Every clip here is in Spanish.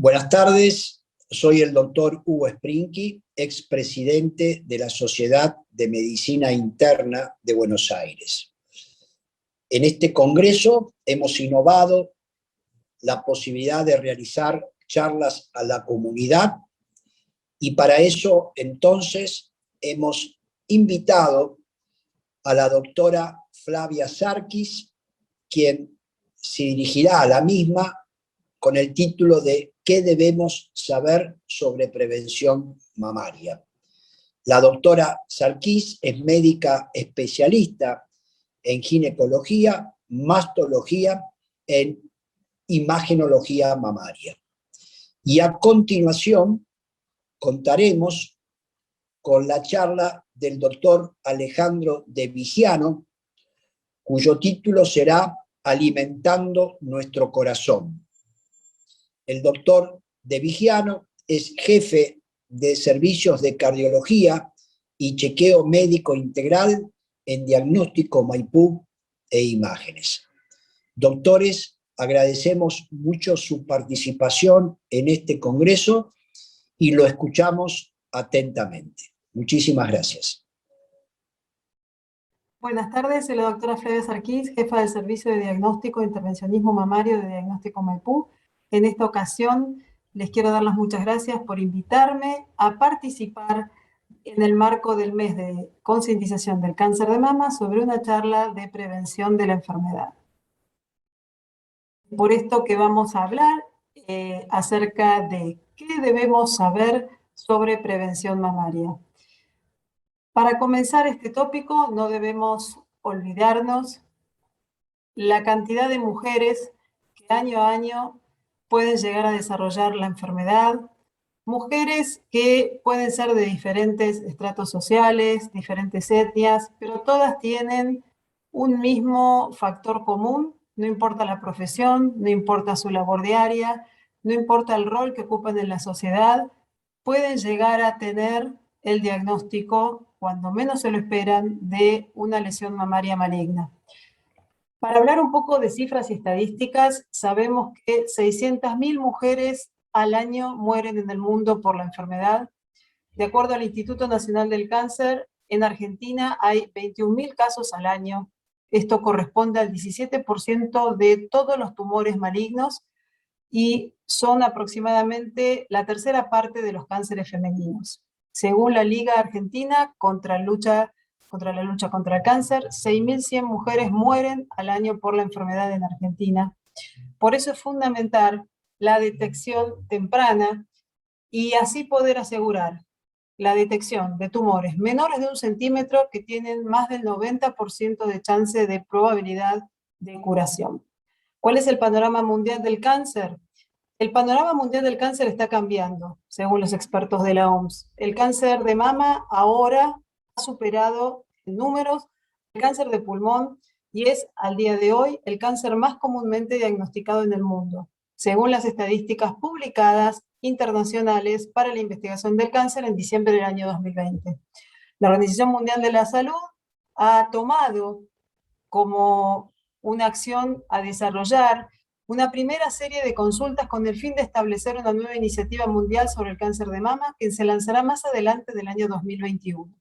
Buenas tardes, soy el doctor Hugo Sprinky, expresidente de la Sociedad de Medicina Interna de Buenos Aires. En este congreso hemos innovado la posibilidad de realizar charlas a la comunidad y para eso entonces hemos invitado a la doctora Flavia Sarkis, quien se dirigirá a la misma con el título de ¿Qué debemos saber sobre prevención mamaria? La doctora Sarkis es médica especialista en ginecología, mastología e imagenología mamaria. Y a continuación contaremos con la charla del doctor Alejandro De Vigiano, cuyo título será Alimentando nuestro corazón. El doctor De Vigiano es jefe de servicios de cardiología y chequeo médico integral en Diagnóstico Maipú e Imágenes. Doctores, agradecemos mucho su participación en este congreso y lo escuchamos atentamente. Muchísimas gracias. Buenas tardes, soy la doctora Flavia Sarkis, jefa del Servicio de Diagnóstico e Intervencionismo Mamario de Diagnóstico Maipú. En esta ocasión les quiero dar las muchas gracias por invitarme a participar en el marco del mes de concientización del cáncer de mama sobre una charla de prevención de la enfermedad. Por esto que vamos a hablar acerca de qué debemos saber sobre prevención mamaria. Para comenzar este tópico no debemos olvidarnos la cantidad de mujeres que año a año pueden llegar a desarrollar la enfermedad, mujeres que pueden ser de diferentes estratos sociales, diferentes etnias, pero todas tienen un mismo factor común, no importa la profesión, no importa su labor diaria, no importa el rol que ocupan en la sociedad, pueden llegar a tener el diagnóstico, cuando menos se lo esperan, de una lesión mamaria maligna. Para hablar un poco de cifras y estadísticas, sabemos que 600.000 mujeres al año mueren en el mundo por la enfermedad. De acuerdo al Instituto Nacional del Cáncer, en Argentina hay 21.000 casos al año. Esto corresponde al 17% de todos los tumores malignos y son aproximadamente la tercera parte de los cánceres femeninos. Según la Liga Argentina contra la lucha contra el cáncer, 6.100 mujeres mueren al año por la enfermedad en Argentina. Por eso es fundamental la detección temprana y así poder asegurar la detección de tumores menores de 1 centímetro que tienen más del 90% de chance de probabilidad de curación. ¿Cuál es el panorama mundial del cáncer? El panorama mundial del cáncer está cambiando, según los expertos de la OMS. El cáncer de mama ahora ha superado en números el cáncer de pulmón y es, al día de hoy, el cáncer más comúnmente diagnosticado en el mundo, según las estadísticas publicadas internacionales para la investigación del cáncer en diciembre del año 2020. La Organización Mundial de la Salud ha tomado como una acción a desarrollar una primera serie de consultas con el fin de establecer una nueva iniciativa mundial sobre el cáncer de mama que se lanzará más adelante del año 2021.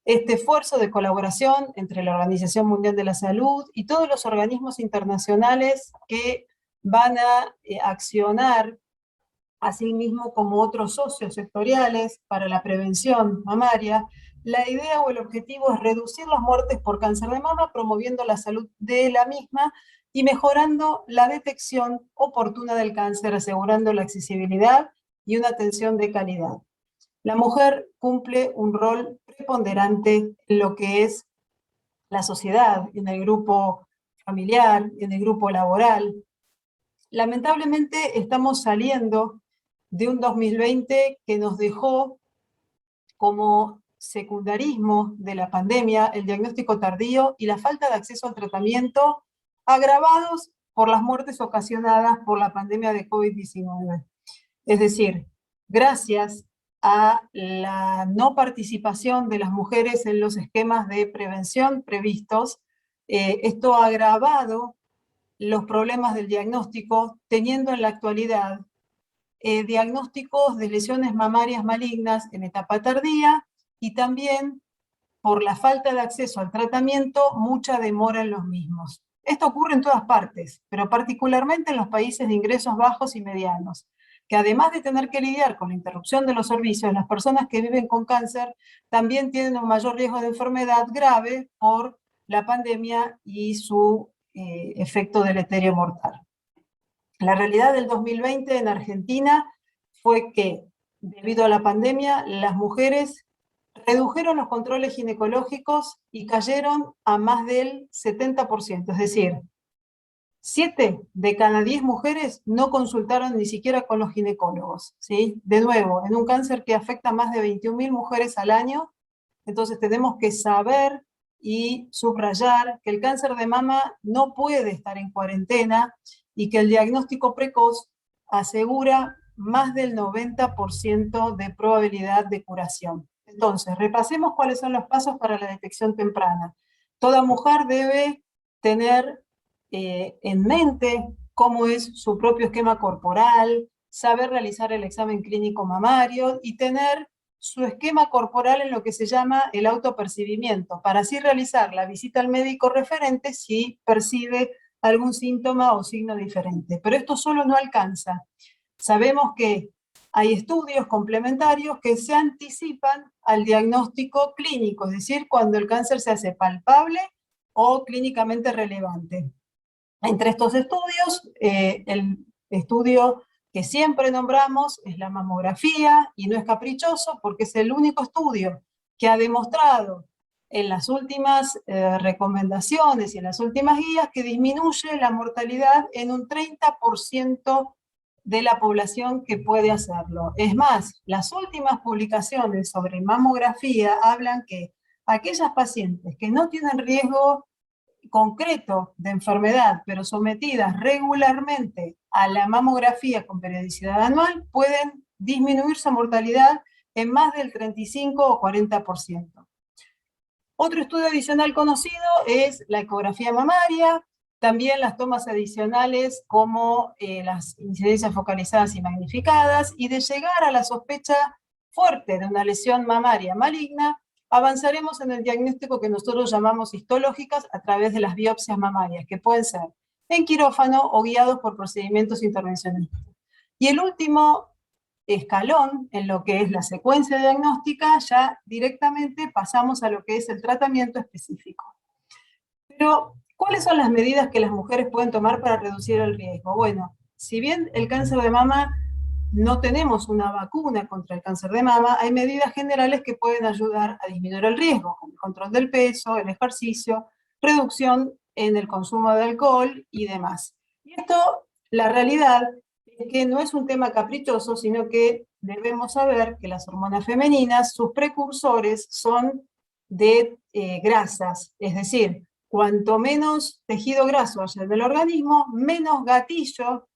Este esfuerzo de colaboración entre la Organización Mundial de la Salud y todos los organismos internacionales que van a accionar, asimismo como otros socios sectoriales para la prevención mamaria, la idea o el objetivo es reducir las muertes por cáncer de mama, promoviendo la salud de la misma y mejorando la detección oportuna del cáncer, asegurando la accesibilidad y una atención de calidad. La mujer cumple un rol preponderante en lo que es la sociedad, en el grupo familiar, en el grupo laboral. Lamentablemente estamos saliendo de un 2020 que nos dejó como secundarismo de la pandemia, el diagnóstico tardío y la falta de acceso al tratamiento, agravados por las muertes ocasionadas por la pandemia de COVID-19. Es decir, gracias a la no participación de las mujeres en los esquemas de prevención previstos, esto ha agravado los problemas del diagnóstico, teniendo en la actualidad diagnósticos de lesiones mamarias malignas en etapa tardía y también por la falta de acceso al tratamiento, mucha demora en los mismos. Esto ocurre en todas partes, pero particularmente en los países de ingresos bajos y medianos, que además de tener que lidiar con la interrupción de los servicios, las personas que viven con cáncer también tienen un mayor riesgo de enfermedad grave por la pandemia y su efecto deleterio mortal. La realidad del 2020 en Argentina fue que, debido a la pandemia, las mujeres redujeron los controles ginecológicos y cayeron a más del 70%, es decir, 7 de cada 10 mujeres no consultaron ni siquiera con los ginecólogos, ¿sí? De nuevo, en un cáncer que afecta a más de 21.000 mujeres al año, entonces tenemos que saber y subrayar que el cáncer de mama no puede estar en cuarentena y que el diagnóstico precoz asegura más del 90% de probabilidad de curación. Entonces, repasemos cuáles son los pasos para la detección temprana. Toda mujer debe tener en mente cómo es su propio esquema corporal, saber realizar el examen clínico mamario y tener su esquema corporal en lo que se llama el autopercibimiento, para así realizar la visita al médico referente si percibe algún síntoma o signo diferente. Pero esto solo no alcanza. Sabemos que hay estudios complementarios que se anticipan al diagnóstico clínico, es decir, cuando el cáncer se hace palpable o clínicamente relevante. Entre estos estudios, el estudio que siempre nombramos es la mamografía, y no es caprichoso porque es el único estudio que ha demostrado en las últimas recomendaciones y en las últimas guías que disminuye la mortalidad en un 30% de la población que puede hacerlo. Es más, las últimas publicaciones sobre mamografía hablan que aquellas pacientes que no tienen riesgo concreto de enfermedad, pero sometidas regularmente a la mamografía con periodicidad anual, pueden disminuir su mortalidad en más del 35 o 40%. Otro estudio adicional conocido es la ecografía mamaria, también las tomas adicionales como las incidencias focalizadas y magnificadas, y de llegar a la sospecha fuerte de una lesión mamaria maligna, avanzaremos en el diagnóstico que nosotros llamamos histológicas a través de las biopsias mamarias, que pueden ser en quirófano o guiados por procedimientos intervencionistas. Y el último escalón en lo que es la secuencia diagnóstica, ya directamente pasamos a lo que es el tratamiento específico. Pero, ¿cuáles son las medidas que las mujeres pueden tomar para reducir el riesgo? Bueno, si bien el cáncer de mama no tenemos una vacuna contra el cáncer de mama, hay medidas generales que pueden ayudar a disminuir el riesgo, como el control del peso, el ejercicio, reducción en el consumo de alcohol y demás. Y esto, la realidad es que no es un tema caprichoso, sino que debemos saber que las hormonas femeninas, sus precursores son de grasas, es decir, cuanto menos tejido graso haya en el organismo, menos gatillo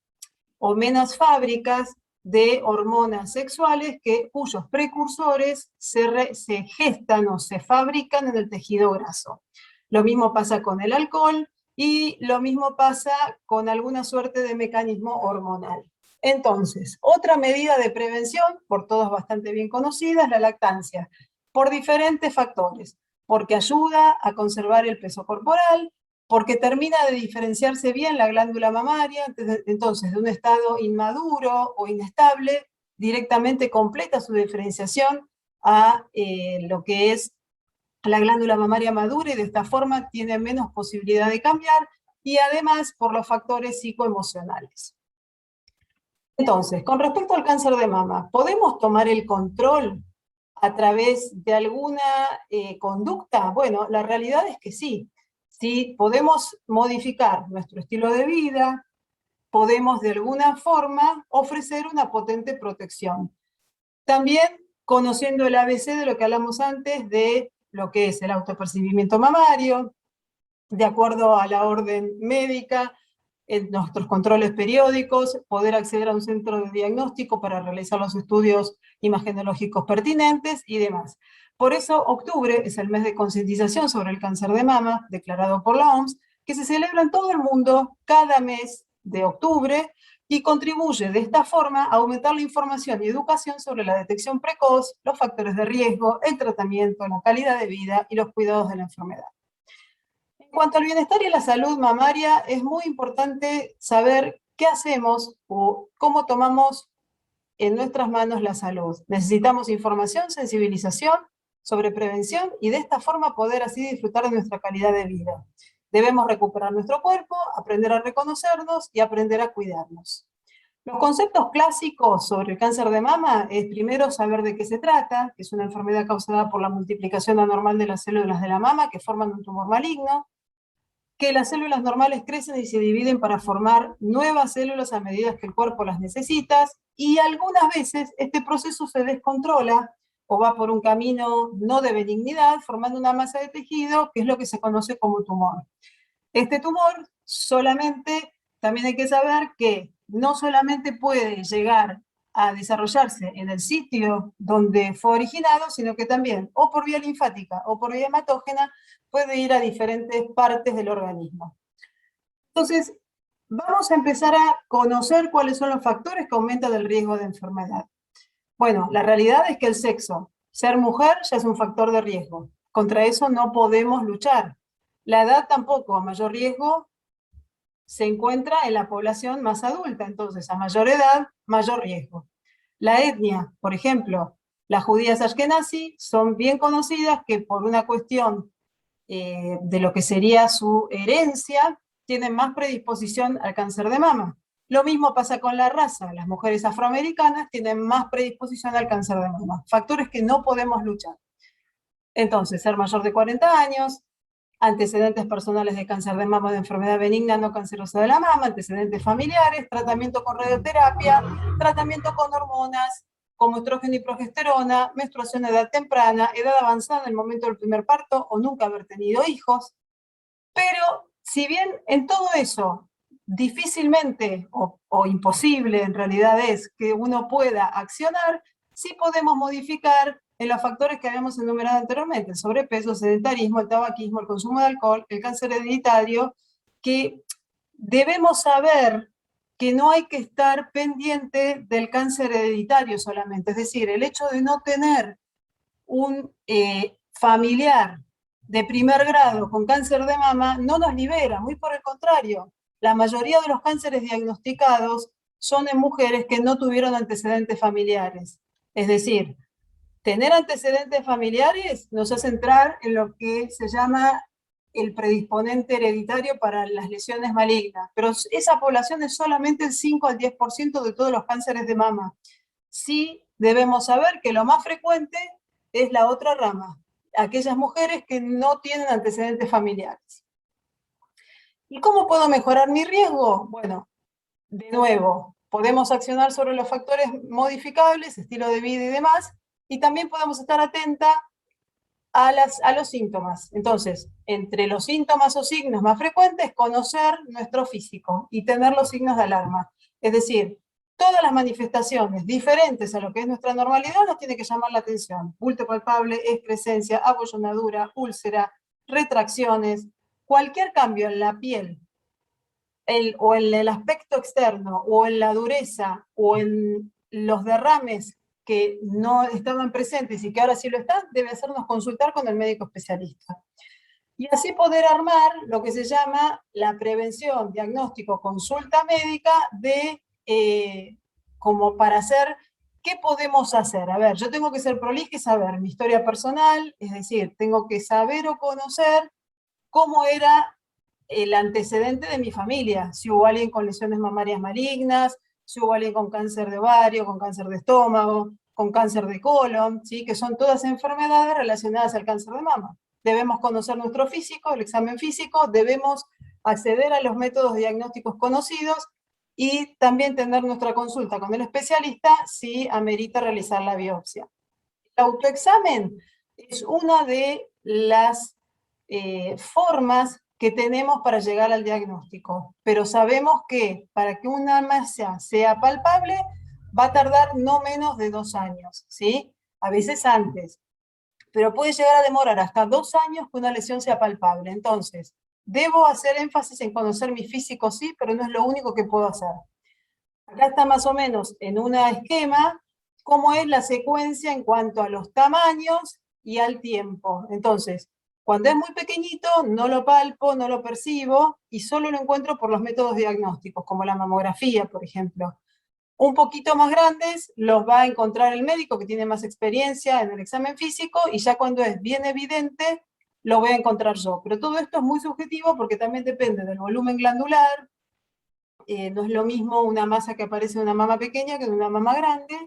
o menos fábricas de hormonas sexuales cuyos precursores se gestan o se fabrican en el tejido graso. Lo mismo pasa con el alcohol y lo mismo pasa con alguna suerte de mecanismo hormonal. Entonces, otra medida de prevención, por todos bastante bien conocida, es la lactancia, por diferentes factores, porque ayuda a conservar el peso corporal, porque termina de diferenciarse bien la glándula mamaria, entonces de un estado inmaduro o inestable, directamente completa su diferenciación a lo que es la glándula mamaria madura, y de esta forma tiene menos posibilidad de cambiar, y además por los factores psicoemocionales. Entonces, con respecto al cáncer de mama, ¿podemos tomar el control a través de alguna conducta? Bueno, la realidad es que sí. Sí, podemos modificar nuestro estilo de vida, podemos de alguna forma ofrecer una potente protección. También conociendo el ABC de lo que hablamos antes, de lo que es el autopercibimiento mamario, de acuerdo a la orden médica, en nuestros controles periódicos, poder acceder a un centro de diagnóstico para realizar los estudios imagenológicos pertinentes y demás. Por eso, octubre es el mes de concientización sobre el cáncer de mama, declarado por la OMS, que se celebra en todo el mundo cada mes de octubre, y contribuye de esta forma a aumentar la información y educación sobre la detección precoz, los factores de riesgo, el tratamiento, la calidad de vida y los cuidados de la enfermedad. En cuanto al bienestar y la salud mamaria, es muy importante saber qué hacemos o cómo tomamos en nuestras manos la salud. Necesitamos información, sensibilización sobre prevención y de esta forma poder así disfrutar de nuestra calidad de vida. Debemos recuperar nuestro cuerpo, aprender a reconocernos y aprender a cuidarnos. Los conceptos clásicos sobre el cáncer de mama es primero saber de qué se trata, que es una enfermedad causada por la multiplicación anormal de las células de la mama que forman un tumor maligno, que las células normales crecen y se dividen para formar nuevas células a medida que el cuerpo las necesita, y algunas veces este proceso se descontrola o va por un camino no de benignidad, formando una masa de tejido, que es lo que se conoce como tumor. Este tumor solamente, también hay que saber que no solamente puede llegar a desarrollarse en el sitio donde fue originado, sino que también, o por vía linfática o por vía hematógena, puede ir a diferentes partes del organismo. Entonces, vamos a empezar a conocer cuáles son los factores que aumentan el riesgo de enfermedad. Bueno, la realidad es que el sexo, ser mujer ya es un factor de riesgo. Contra eso no podemos luchar. La edad tampoco, a mayor riesgo se encuentra en la población más adulta, entonces a mayor edad, mayor riesgo. La etnia, por ejemplo, las judías ashkenazí son bien conocidas que por una cuestión de lo que sería su herencia, tienen más predisposición al cáncer de mama. Lo mismo pasa con la raza, las mujeres afroamericanas tienen más predisposición al cáncer de mama, factores que no podemos luchar. Entonces, ser mayor de 40 años, antecedentes personales de cáncer de mama o de enfermedad benigna no cancerosa de la mama, antecedentes familiares, tratamiento con radioterapia, tratamiento con hormonas como estrógeno y progesterona, menstruación a edad temprana, edad avanzada en el momento del primer parto o nunca haber tenido hijos. Pero si bien en todo eso difícilmente o imposible en realidad es que uno pueda accionar, sí podemos modificar en los factores que habíamos enumerado anteriormente, el sobrepeso, el sedentarismo, el tabaquismo, el consumo de alcohol, el cáncer hereditario, que debemos saber que no hay que estar pendiente del cáncer hereditario solamente, es decir, el hecho de no tener un familiar de primer grado con cáncer de mama no nos libera, muy por el contrario, la mayoría de los cánceres diagnosticados son en mujeres que no tuvieron antecedentes familiares, es decir, tener antecedentes familiares nos hace entrar en lo que se llama el predisponente hereditario para las lesiones malignas, pero esa población es solamente el 5 al 10% de todos los cánceres de mama. Sí debemos saber que lo más frecuente es la otra rama, aquellas mujeres que no tienen antecedentes familiares. ¿Y cómo puedo mejorar mi riesgo? Bueno, de nuevo, podemos accionar sobre los factores modificables, estilo de vida y demás, y también podemos estar atenta a los síntomas. Entonces, entre los síntomas o signos más frecuentes, conocer nuestro físico y tener los signos de alarma. Es decir, todas las manifestaciones diferentes a lo que es nuestra normalidad nos tiene que llamar la atención. Bulto palpable, excrescencia, abollonadura, úlcera, retracciones, cualquier cambio en la piel, o en el aspecto externo, o en la dureza, o en los derrames que no estaban presentes y que ahora sí lo están, debe hacernos consultar con el médico especialista. Y así poder armar lo que se llama la prevención, diagnóstico, consulta médica como para hacer, ¿qué podemos hacer? A ver, yo tengo que ser prolija y saber mi historia personal, es decir, tengo que saber o conocer cómo era el antecedente de mi familia, si hubo alguien con lesiones mamarias malignas, si hubo alguien con cáncer de ovario, con cáncer de estómago, con cáncer de colon, ¿sí? Que son todas enfermedades relacionadas al cáncer de mama. Debemos conocer nuestro físico, el examen físico, debemos acceder a los métodos diagnósticos conocidos y también tener nuestra consulta con el especialista si amerita realizar la biopsia. El autoexamen es una de las formas que tenemos para llegar al diagnóstico, pero sabemos que para que una masa sea palpable va a tardar no menos de 2 años, ¿sí? A veces antes, pero puede llegar a demorar hasta 2 años que una lesión sea palpable. Entonces, debo hacer énfasis en conocer mi físico, sí, pero no es lo único que puedo hacer. Acá está más o menos en un esquema cómo es la secuencia en cuanto a los tamaños y al tiempo. Entonces, cuando es muy pequeñito, no lo palpo, no lo percibo, y solo lo encuentro por los métodos diagnósticos, como la mamografía, por ejemplo. Un poquito más grandes los va a encontrar el médico que tiene más experiencia en el examen físico, y ya cuando es bien evidente, lo voy a encontrar yo. Pero todo esto es muy subjetivo porque también depende del volumen glandular. No es lo mismo una masa que aparece en una mama pequeña que en una mama grande,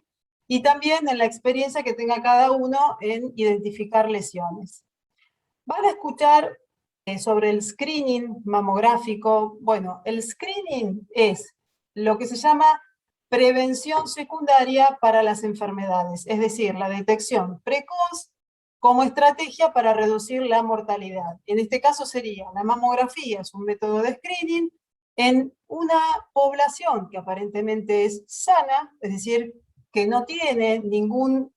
y también en la experiencia que tenga cada uno en identificar lesiones. Van a escuchar sobre el screening mamográfico. Bueno, el screening es lo que se llama prevención secundaria para las enfermedades, es decir, la detección precoz como estrategia para reducir la mortalidad. En este caso sería la mamografía, es un método de screening en una población que aparentemente es sana, es decir, que no tiene ningún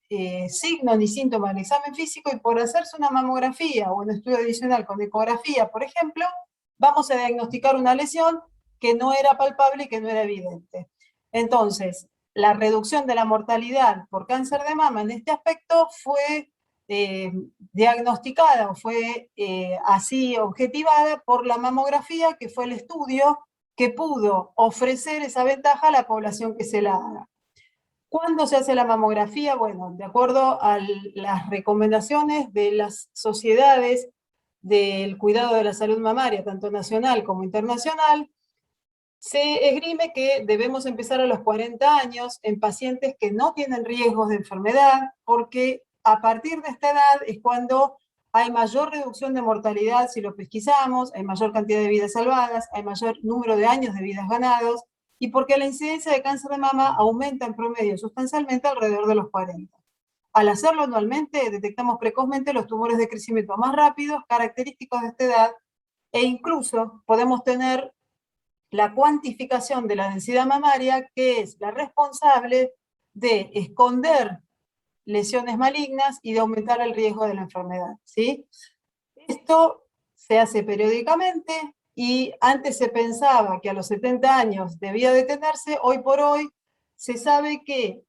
signo ni síntoma del examen físico, y por hacerse una mamografía o un estudio adicional con ecografía, por ejemplo, vamos a diagnosticar una lesión que no era palpable y que no era evidente. Entonces, la reducción de la mortalidad por cáncer de mama en este aspecto fue diagnosticada o fue así objetivada por la mamografía, que fue el estudio que pudo ofrecer esa ventaja a la población que se la haga. ¿Cuándo se hace la mamografía? Bueno, de acuerdo a las recomendaciones de las sociedades del cuidado de la salud mamaria, tanto nacional como internacional, se esgrime que debemos empezar a los 40 años en pacientes que no tienen riesgos de enfermedad, porque a partir de esta edad es cuando hay mayor reducción de mortalidad si lo pesquisamos, hay mayor cantidad de vidas salvadas, hay mayor número de años de vidas ganados, y porque la incidencia de cáncer de mama aumenta en promedio sustancialmente alrededor de los 40. Al hacerlo anualmente, detectamos precozmente los tumores de crecimiento más rápidos, característicos de esta edad, e incluso podemos tener la cuantificación de la densidad mamaria, que es la responsable de esconder lesiones malignas y de aumentar el riesgo de la enfermedad, ¿sí? Esto se hace periódicamente, y antes se pensaba que a los 70 años debía detenerse. Hoy por hoy se sabe que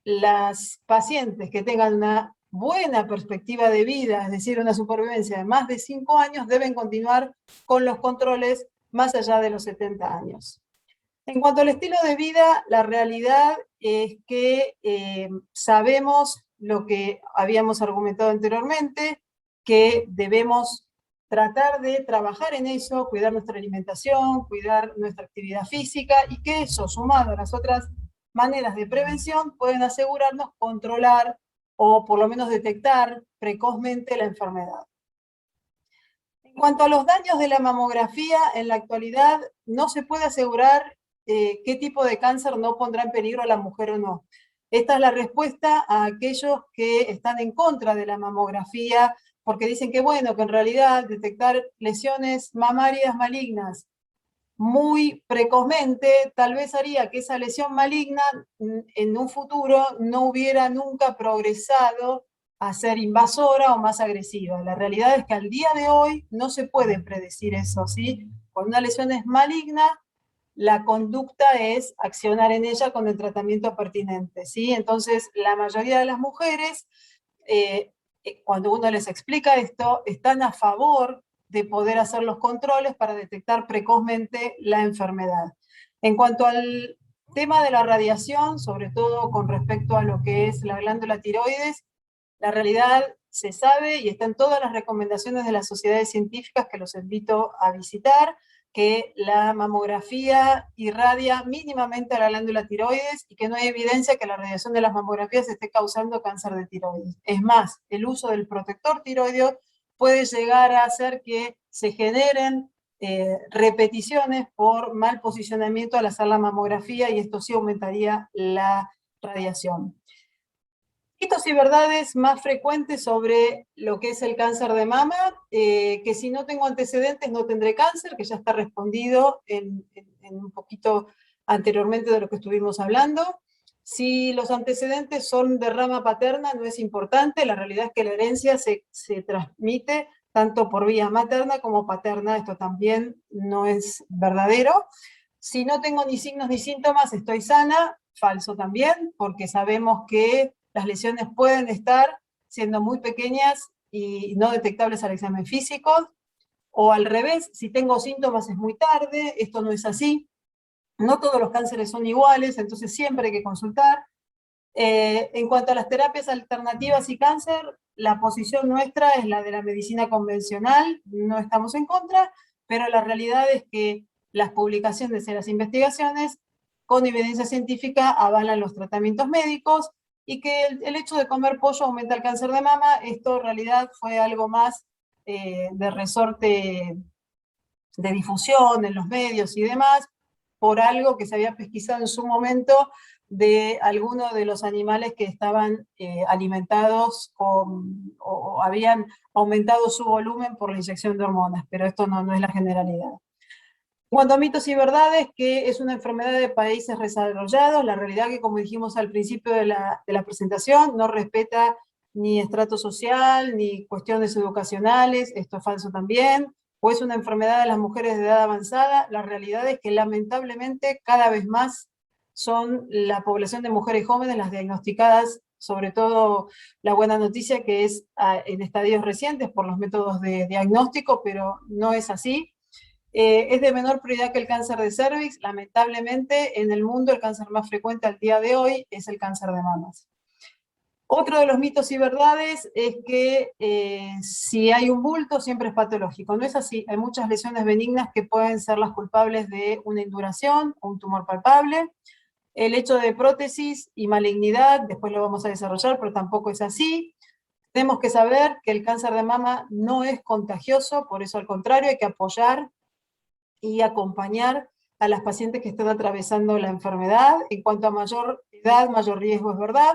las pacientes que tengan una buena perspectiva de vida, es decir, una supervivencia de más de 5 años, deben continuar con los controles más allá de los 70 años. En cuanto al estilo de vida, la realidad es que sabemos lo que habíamos argumentado anteriormente, que debemos tratar de trabajar en eso, cuidar nuestra alimentación, cuidar nuestra actividad física, y que eso, sumado a las otras maneras de prevención, pueden asegurarnos controlar o por lo menos detectar precozmente la enfermedad. En cuanto a los daños de la mamografía, en la actualidad no se puede asegurar qué tipo de cáncer no pondrá en peligro a la mujer o no. Esta es la respuesta a aquellos que están en contra de la mamografía, porque dicen que bueno, que en realidad detectar lesiones mamarias malignas muy precozmente tal vez haría que esa lesión maligna en un futuro no hubiera nunca progresado a ser invasora o más agresiva. La realidad es que al día de hoy no se puede predecir eso, ¿sí? Cuando una lesión es maligna, la conducta es accionar en ella con el tratamiento pertinente, ¿sí? Entonces, la mayoría de las mujeres, cuando uno les explica esto, están a favor de poder hacer los controles para detectar precozmente la enfermedad. En cuanto al tema de la radiación, sobre todo con respecto a lo que es la glándula tiroides, la realidad se sabe y están todas las recomendaciones de las sociedades científicas, que los invito a visitar, que la mamografía irradia mínimamente a la glándula tiroides y que no hay evidencia que la radiación de las mamografías esté causando cáncer de tiroides. Es más, el uso del protector tiroideo puede llegar a hacer que se generen repeticiones por mal posicionamiento al hacer la mamografía, y esto sí aumentaría la radiación. Mitos y verdades más frecuentes sobre lo que es el cáncer de mama, que si no tengo antecedentes no tendré cáncer, que ya está respondido en un poquito anteriormente de lo que estuvimos hablando. Si los antecedentes son de rama paterna, no es importante. La realidad es que la herencia se transmite tanto por vía materna como paterna. Esto también no es verdadero. Si no tengo ni signos ni síntomas, estoy sana. Falso también, porque sabemos que las lesiones pueden estar siendo muy pequeñas y no detectables al examen físico. O al revés, si tengo síntomas es muy tarde, esto no es así. No todos los cánceres son iguales, entonces siempre hay que consultar. En cuanto a las terapias alternativas y cáncer, la posición nuestra es la de la medicina convencional, no estamos en contra, pero la realidad es que las publicaciones y las investigaciones con evidencia científica avalan los tratamientos médicos y que el hecho de comer pollo aumenta el cáncer de mama. Esto en realidad fue algo más de resorte de difusión en los medios y demás, por algo que se había pesquisado en su momento de algunos de los animales que estaban alimentados o habían aumentado su volumen por la inyección de hormonas, pero esto no es la generalidad. En cuanto a mitos y verdades, que es una enfermedad de países desarrollados, la realidad que, como dijimos al principio de la presentación, no respeta ni estrato social, ni cuestiones educacionales, esto es falso también, o es una enfermedad de las mujeres de edad avanzada. La realidad es que lamentablemente cada vez más son la población de mujeres jóvenes las diagnosticadas, sobre todo la buena noticia que es en estadios recientes por los métodos de diagnóstico, pero no es así. Es de menor prioridad que el cáncer de cervix. Lamentablemente, en el mundo el cáncer más frecuente al día de hoy es el cáncer de mamas. Otro de los mitos y verdades es que si hay un bulto siempre es patológico. No es así. Hay muchas lesiones benignas que pueden ser las culpables de una induración o un tumor palpable. El hecho de prótesis y malignidad, después lo vamos a desarrollar, pero tampoco es así. Tenemos que saber que el cáncer de mama no es contagioso, por eso al contrario hay que apoyar y acompañar a las pacientes que están atravesando la enfermedad. En cuanto a mayor edad, mayor riesgo, es verdad.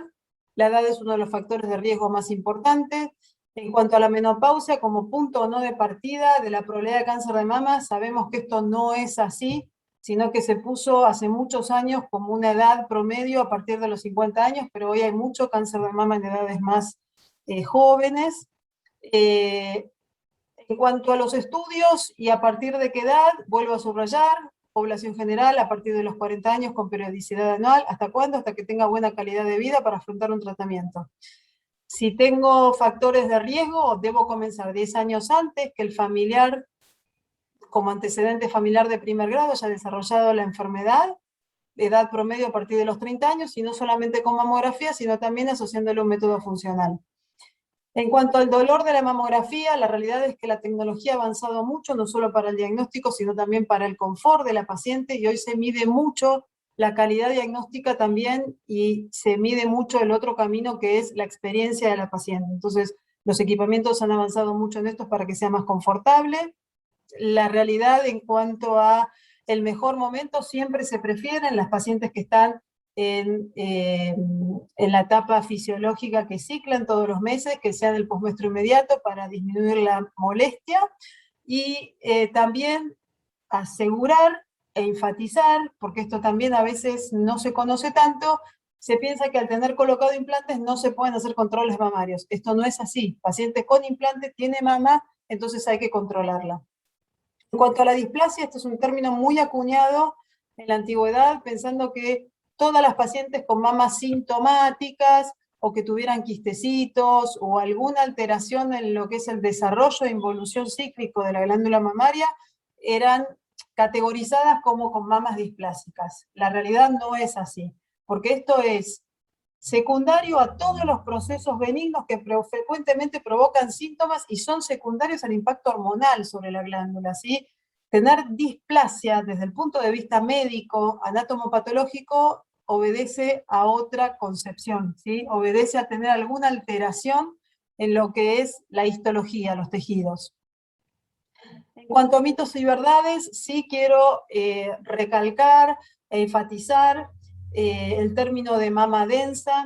La edad es uno de los factores de riesgo más importantes. En cuanto a la menopausia, como punto o no de partida de la probabilidad de cáncer de mama, sabemos que esto no es así, sino que se puso hace muchos años como una edad promedio a partir de los 50 años, pero hoy hay mucho cáncer de mama en edades más jóvenes. En cuanto a los estudios y a partir de qué edad, vuelvo a subrayar, población general a partir de los 40 años con periodicidad anual. ¿Hasta cuándo? Hasta que tenga buena calidad de vida para afrontar un tratamiento. Si tengo factores de riesgo, debo comenzar 10 años antes que el familiar, como antecedente familiar de primer grado, haya desarrollado la enfermedad, edad promedio a partir de los 30 años, y no solamente con mamografía, sino también asociándole un método funcional. En cuanto al dolor de la mamografía, la realidad es que la tecnología ha avanzado mucho, no solo para el diagnóstico, sino también para el confort de la paciente, y hoy se mide mucho la calidad diagnóstica también, y se mide mucho el otro camino que es la experiencia de la paciente. Entonces, los equipamientos han avanzado mucho en esto para que sea más confortable. La realidad en cuanto a el mejor momento, siempre se prefieren las pacientes que están en la etapa fisiológica, que ciclan todos los meses, que sean el posmenstruo inmediato para disminuir la molestia, y también asegurar e enfatizar, porque esto también a veces no se conoce tanto, se piensa que al tener colocado implantes no se pueden hacer controles mamarios. Esto no es así. Paciente con implante tiene mama, entonces hay que controlarla. En cuanto a la displasia, esto es un término muy acuñado en la antigüedad, pensando que todas las pacientes con mamas sintomáticas o que tuvieran quistecitos o alguna alteración en lo que es el desarrollo e involución cíclico de la glándula mamaria eran categorizadas como con mamas displásicas. La realidad no es así, porque esto es secundario a todos los procesos benignos que frecuentemente provocan síntomas y son secundarios al impacto hormonal sobre la glándula, ¿sí? Tener displasia desde el punto de vista médico, anatomopatológico, obedece a otra concepción, ¿sí? Obedece a tener alguna alteración en lo que es la histología, los tejidos. En cuanto a mitos y verdades, sí quiero recalcar e enfatizar el término de mama densa.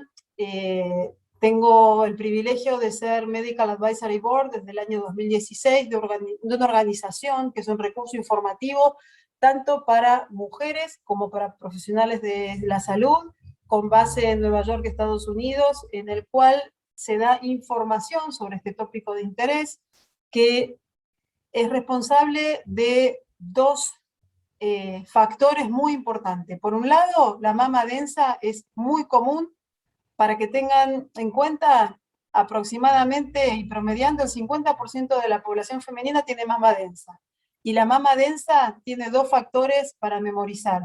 Tengo el privilegio de ser Medical Advisory Board desde el año 2016 de una organización que es un recurso informativo tanto para mujeres como para profesionales de la salud, con base en Nueva York, Estados Unidos, en el cual se da información sobre este tópico de interés, que es responsable de dos factores muy importantes. Por un lado, la mama densa es muy común. Para que tengan en cuenta, aproximadamente y promediando el 50% de la población femenina tiene mama densa. Y la mama densa tiene dos factores para memorizar.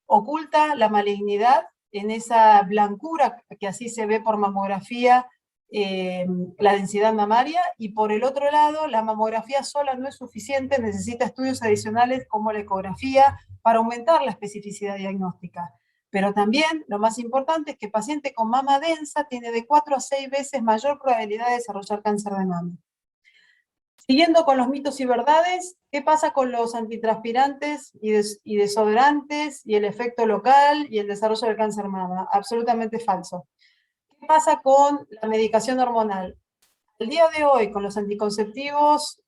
Oculta la malignidad en esa blancura que así se ve por mamografía, la densidad mamaria, y por el otro lado, la mamografía sola no es suficiente, necesita estudios adicionales como la ecografía para aumentar la especificidad diagnóstica. Pero también, lo más importante es que el paciente con mama densa tiene de 4 a 6 veces mayor probabilidad de desarrollar cáncer de mama. Siguiendo con los mitos y verdades, ¿qué pasa con los antitranspirantes y desodorantes y el efecto local y el desarrollo del cáncer de mama? Absolutamente falso. ¿Qué pasa con la medicación hormonal? El día de hoy, con los anticonceptivos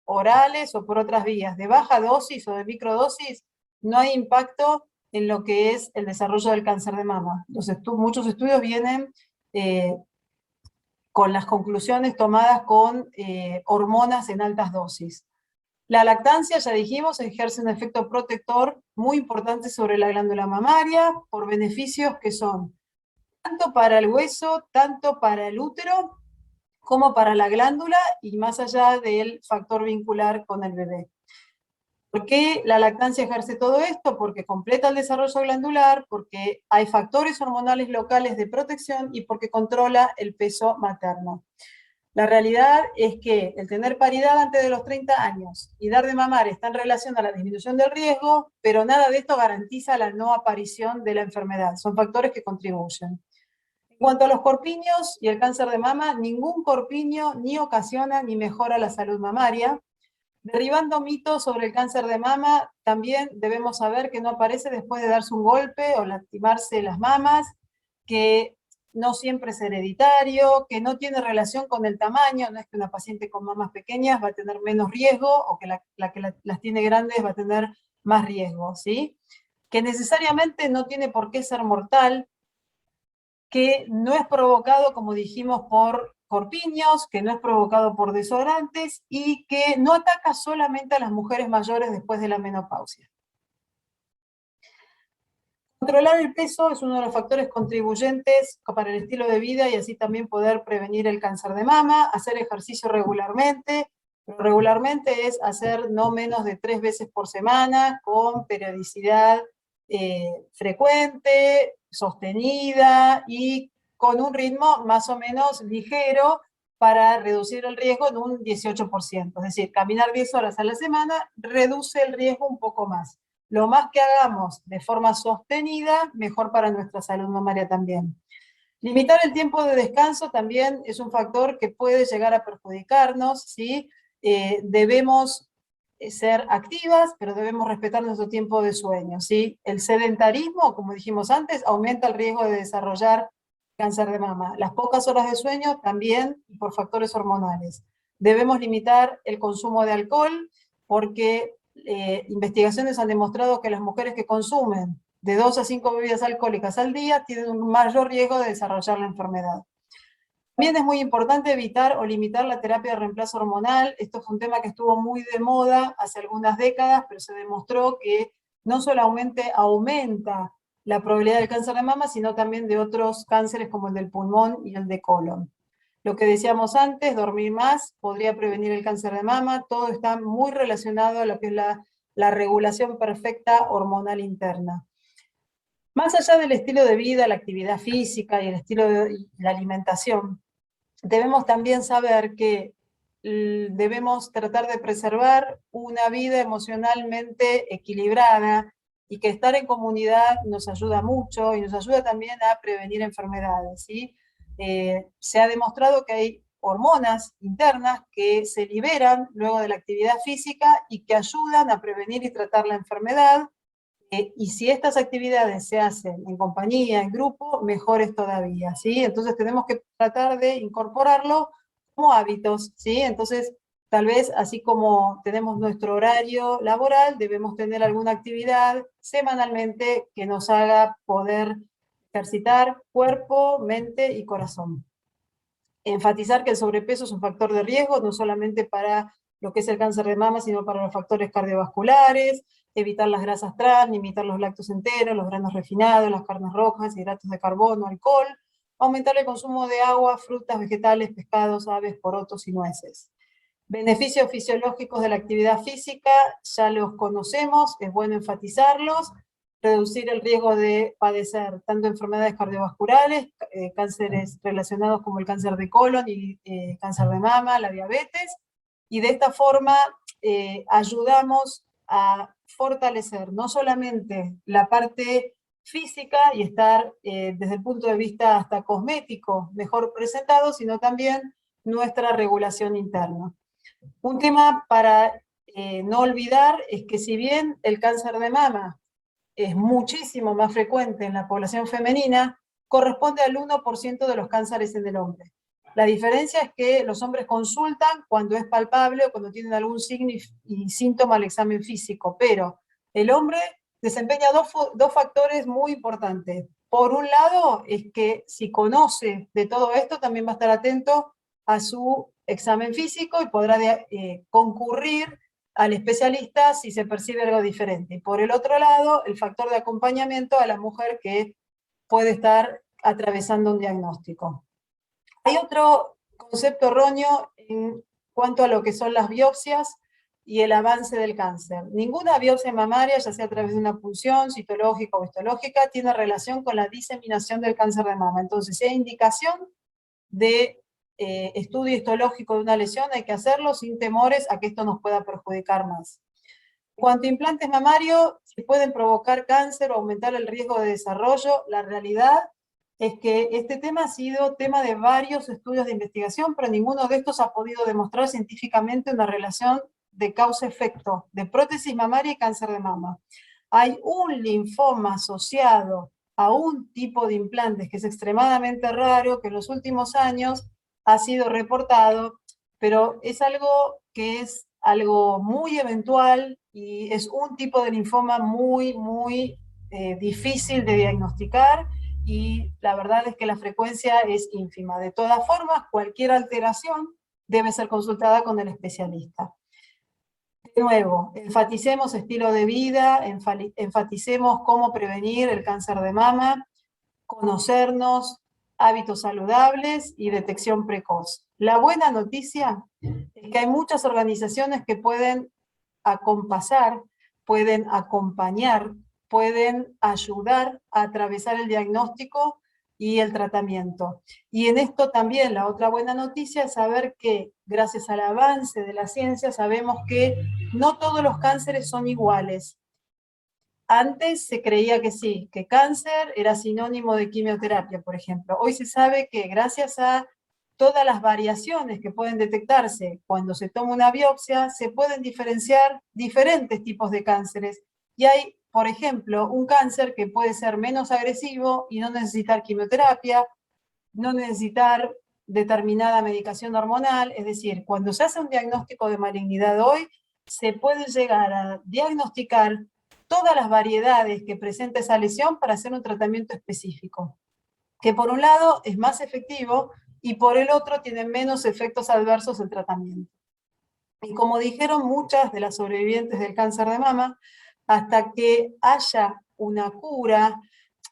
orales o por otras vías, de baja dosis o de microdosis, no hay impacto en lo que es el desarrollo del cáncer de mama. Muchos estudios vienen con las conclusiones tomadas con hormonas en altas dosis. La lactancia, ya dijimos, ejerce un efecto protector muy importante sobre la glándula mamaria por beneficios que son tanto para el hueso, tanto para el útero, como para la glándula y más allá del factor vincular con el bebé. ¿Por qué la lactancia ejerce todo esto? Porque completa el desarrollo glandular, porque hay factores hormonales locales de protección y porque controla el peso materno. La realidad es que el tener paridad antes de los 30 años y dar de mamar está en relación a la disminución del riesgo, pero nada de esto garantiza la no aparición de la enfermedad. Son factores que contribuyen. En cuanto a los corpiños y el cáncer de mama, ningún corpiño ni ocasiona ni mejora la salud mamaria. Derribando mitos sobre el cáncer de mama, también debemos saber que no aparece después de darse un golpe o lastimarse las mamas, que no siempre es hereditario, que no tiene relación con el tamaño, no es que una paciente con mamas pequeñas va a tener menos riesgo o que la que las tiene grandes va a tener más riesgo, ¿sí? Que necesariamente no tiene por qué ser mortal, que no es provocado, como dijimos, por corpiños, que no es provocado por desodorantes y que no ataca solamente a las mujeres mayores después de la menopausia. Controlar el peso es uno de los factores contribuyentes para el estilo de vida y así también poder prevenir el cáncer de mama, hacer ejercicio regularmente. Regularmente es hacer no menos de 3 veces por semana con periodicidad frecuente, sostenida y con un ritmo más o menos ligero para reducir el riesgo en un 18%. Es decir, caminar 10 horas a la semana reduce el riesgo un poco más. Lo más que hagamos de forma sostenida, mejor para nuestra salud mamaria también. Limitar el tiempo de descanso también es un factor que puede llegar a perjudicarnos, ¿sí? Debemos ser activas, pero debemos respetar nuestro tiempo de sueño, ¿sí? El sedentarismo, como dijimos antes, aumenta el riesgo de desarrollar cáncer de mama. Las pocas horas de sueño también por factores hormonales. Debemos limitar el consumo de alcohol porque investigaciones han demostrado que las mujeres que consumen de 2 a 5 bebidas alcohólicas al día tienen un mayor riesgo de desarrollar la enfermedad. También es muy importante evitar o limitar la terapia de reemplazo hormonal. Esto fue un tema que estuvo muy de moda hace algunas décadas, pero se demostró que no solamente aumenta la probabilidad del cáncer de mama, sino también de otros cánceres como el del pulmón y el de colon. Lo que decíamos antes, dormir más podría prevenir el cáncer de mama, todo está muy relacionado a lo que es la regulación perfecta hormonal interna. Más allá del estilo de vida, la actividad física y el estilo de la alimentación, debemos también saber que debemos tratar de preservar una vida emocionalmente equilibrada y que estar en comunidad nos ayuda mucho y nos ayuda también a prevenir enfermedades, ¿sí? Se ha demostrado que hay hormonas internas que se liberan luego de la actividad física y que ayudan a prevenir y tratar la enfermedad. Y si estas actividades se hacen en compañía, en grupo, mejor es todavía, ¿sí? Entonces tenemos que tratar de incorporarlo como hábitos, ¿sí? Entonces, tal vez así como tenemos nuestro horario laboral, debemos tener alguna actividad semanalmente que nos haga poder ejercitar cuerpo, mente y corazón. Enfatizar que el sobrepeso es un factor de riesgo, no solamente para lo que es el cáncer de mama, sino para los factores cardiovasculares, evitar las grasas trans, limitar los lácteos enteros, los granos refinados, las carnes rojas, hidratos de carbono, alcohol, aumentar el consumo de agua, frutas, vegetales, pescados, aves, porotos y nueces. Beneficios fisiológicos de la actividad física, ya los conocemos, es bueno enfatizarlos, reducir el riesgo de padecer tanto enfermedades cardiovasculares, cánceres relacionados como el cáncer de colon y cáncer de mama, la diabetes, y de esta forma ayudamos a fortalecer no solamente la parte física y estar desde el punto de vista hasta cosmético mejor presentado, sino también nuestra regulación interna. Un tema para no olvidar es que si bien el cáncer de mama es muchísimo más frecuente en la población femenina, corresponde al 1% de los cánceres en el hombre. La diferencia es que los hombres consultan cuando es palpable o cuando tienen algún signo y síntoma al examen físico, pero el hombre desempeña dos factores muy importantes. Por un lado, es que si conoce de todo esto, también va a estar atento a su examen físico y podrá concurrir al especialista si se percibe algo diferente. Y por el otro lado, el factor de acompañamiento a la mujer que puede estar atravesando un diagnóstico. Hay otro concepto erróneo en cuanto a lo que son las biopsias y el avance del cáncer. Ninguna biopsia mamaria, ya sea a través de una punción citológica o histológica, tiene relación con la diseminación del cáncer de mama. Entonces, si hay indicación de estudio histológico de una lesión, hay que hacerlo sin temores a que esto nos pueda perjudicar más. En cuanto a implantes mamarios, si pueden provocar cáncer o aumentar el riesgo de desarrollo, la realidad es que este tema ha sido tema de varios estudios de investigación, pero ninguno de estos ha podido demostrar científicamente una relación de causa-efecto de prótesis mamaria y cáncer de mama. Hay un linfoma asociado a un tipo de implantes que es extremadamente raro, que en los últimos años ha sido reportado, pero es algo que es algo muy eventual y es un tipo de linfoma muy difícil de diagnosticar y la verdad es que la frecuencia es ínfima. De todas formas, cualquier alteración debe ser consultada con el especialista. De nuevo, enfaticemos estilo de vida, enfaticemos cómo prevenir el cáncer de mama, conocernos, hábitos saludables y detección precoz. La buena noticia es que hay muchas organizaciones que pueden acompasar, pueden acompañar, pueden ayudar a atravesar el diagnóstico y el tratamiento. Y en esto también la otra buena noticia es saber que gracias al avance de la ciencia sabemos que no todos los cánceres son iguales. Antes se creía que sí, que cáncer era sinónimo de quimioterapia, por ejemplo. Hoy se sabe que gracias a todas las variaciones que pueden detectarse cuando se toma una biopsia, se pueden diferenciar diferentes tipos de cánceres. Y hay, por ejemplo, un cáncer que puede ser menos agresivo y no necesitar quimioterapia, no necesitar determinada medicación hormonal. Es decir, cuando se hace un diagnóstico de malignidad hoy, se puede llegar a diagnosticar todas las variedades que presenta esa lesión para hacer un tratamiento específico, que por un lado es más efectivo y por el otro tiene menos efectos adversos el tratamiento. Y como dijeron muchas de las sobrevivientes del cáncer de mama, hasta que haya una cura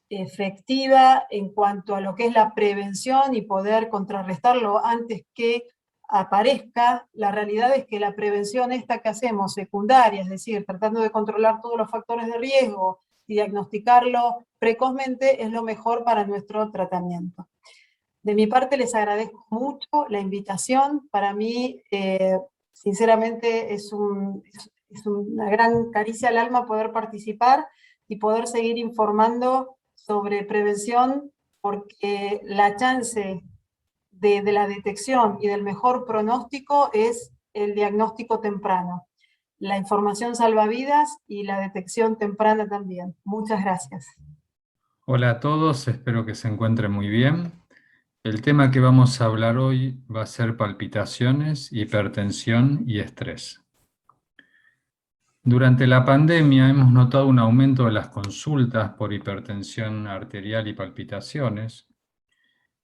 efectiva en cuanto a lo que es la prevención y poder contrarrestarlo antes que aparezca, la realidad es que la prevención esta que hacemos secundaria, es decir, tratando de controlar todos los factores de riesgo y diagnosticarlo precozmente, es lo mejor para nuestro tratamiento. De mi parte les agradezco mucho la invitación. Para mí, sinceramente, es una gran caricia al alma poder participar y poder seguir informando sobre prevención, porque la chance de la detección y del mejor pronóstico es el diagnóstico temprano. La información salva vidas y la detección temprana también. Muchas gracias. Hola a todos, espero que se encuentren muy bien. El tema que vamos a hablar hoy va a ser palpitaciones, hipertensión y estrés. Durante la pandemia hemos notado un aumento de las consultas por hipertensión arterial y palpitaciones,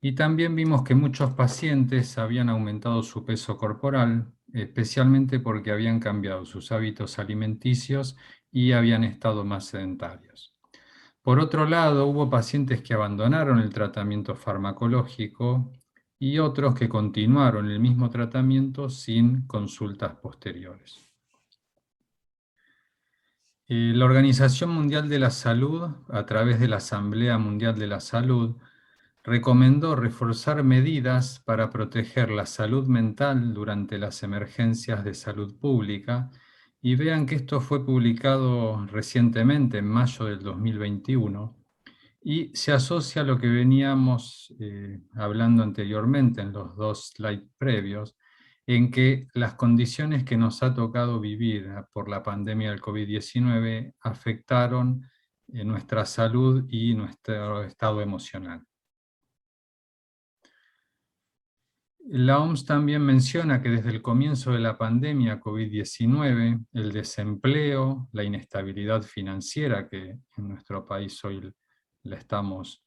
y también vimos que muchos pacientes habían aumentado su peso corporal especialmente porque habían cambiado sus hábitos alimenticios y habían estado más sedentarios. Por otro lado, hubo pacientes que abandonaron el tratamiento farmacológico y otros que continuaron el mismo tratamiento sin consultas posteriores. La Organización Mundial de la Salud, a través de la Asamblea Mundial de la Salud, recomendó reforzar medidas para proteger la salud mental durante las emergencias de salud pública, y vean que esto fue publicado recientemente, en mayo del 2021, y se asocia a lo que veníamos hablando anteriormente en los dos slides previos, en que las condiciones que nos ha tocado vivir por la pandemia del COVID-19 afectaron nuestra salud y nuestro estado emocional. La OMS también menciona que desde el comienzo de la pandemia COVID-19, el desempleo, la inestabilidad financiera que en nuestro país hoy la estamos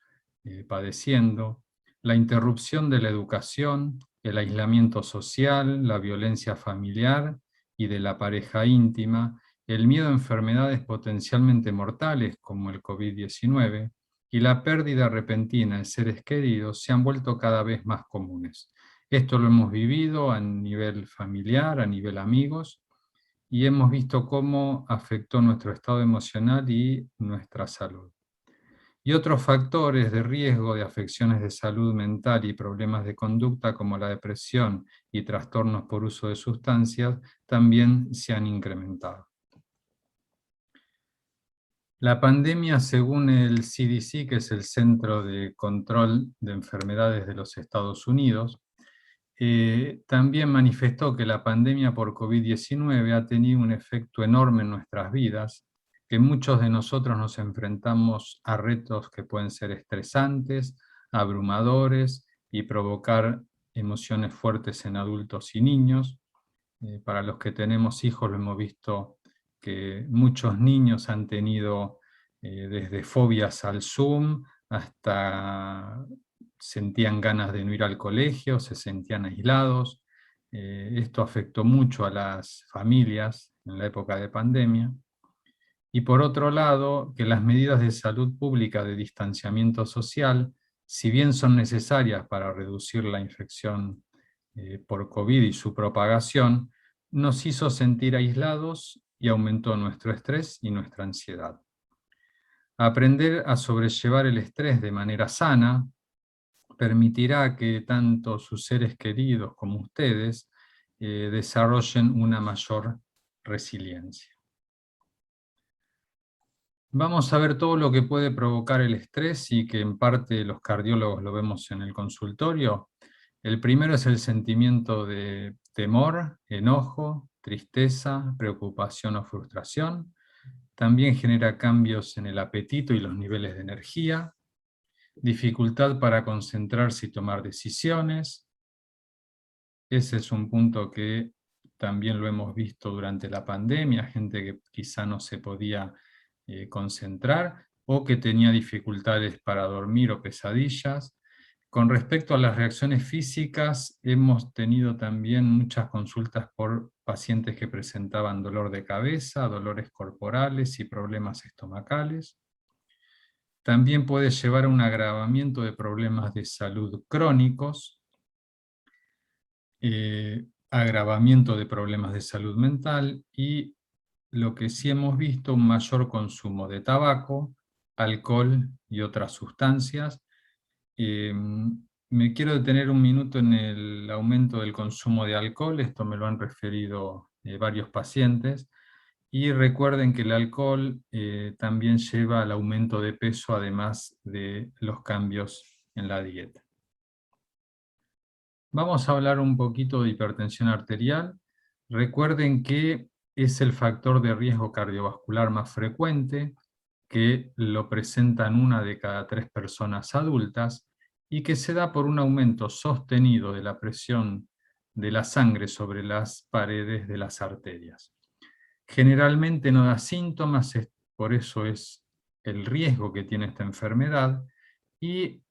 padeciendo, la interrupción de la educación, el aislamiento social, la violencia familiar y de la pareja íntima, el miedo a enfermedades potencialmente mortales como el COVID-19 y la pérdida repentina de seres queridos se han vuelto cada vez más comunes. Esto lo hemos vivido a nivel familiar, a nivel amigos, y hemos visto cómo afectó nuestro estado emocional y nuestra salud. Y otros factores de riesgo de afecciones de salud mental y problemas de conducta como la depresión y trastornos por uso de sustancias también se han incrementado. La pandemia, según el CDC, que es el Centro de Control de Enfermedades de los Estados Unidos, también manifestó que la pandemia por COVID-19 ha tenido un efecto enorme en nuestras vidas, que muchos de nosotros nos enfrentamos a retos que pueden ser estresantes, abrumadores y provocar emociones fuertes en adultos y niños. Para los que tenemos hijos lo hemos visto que muchos niños han tenido desde fobias al Zoom hasta sentían ganas de no ir al colegio, se sentían aislados. Esto afectó mucho a las familias en la época de pandemia. Y por otro lado, que las medidas de salud pública de distanciamiento social, si bien son necesarias para reducir la infección por COVID y su propagación, nos hizo sentir aislados y aumentó nuestro estrés y nuestra ansiedad. Aprender a sobrellevar el estrés de manera sana permitirá que tanto sus seres queridos como ustedes desarrollen una mayor resiliencia. Vamos a ver todo lo que puede provocar el estrés y que en parte los cardiólogos lo vemos en el consultorio. El primero es el sentimiento de temor, enojo, tristeza, preocupación o frustración. También genera cambios en el apetito y los niveles de energía, dificultad para concentrarse y tomar decisiones. Ese es un punto que también lo hemos visto durante la pandemia, gente que quizá no se podía concentrar o que tenía dificultades para dormir o pesadillas. Con respecto a las reacciones físicas, hemos tenido también muchas consultas por pacientes que presentaban dolor de cabeza, dolores corporales y problemas estomacales. También puede llevar a un agravamiento de problemas de salud crónicos, agravamiento de problemas de salud mental y lo que sí hemos visto, un mayor consumo de tabaco, alcohol y otras sustancias. Me quiero detener un minuto en el aumento del consumo de alcohol, esto me lo han referido varios pacientes, y recuerden que el alcohol también lleva al aumento de peso, además de los cambios en la dieta. Vamos a hablar un poquito de hipertensión arterial. Recuerden que es el factor de riesgo cardiovascular más frecuente, que lo presentan 1 de cada 3 personas adultas, y que se da por un aumento sostenido de la presión de la sangre sobre las paredes de las arterias. Generalmente no da síntomas, por eso es el riesgo que tiene esta enfermedad, y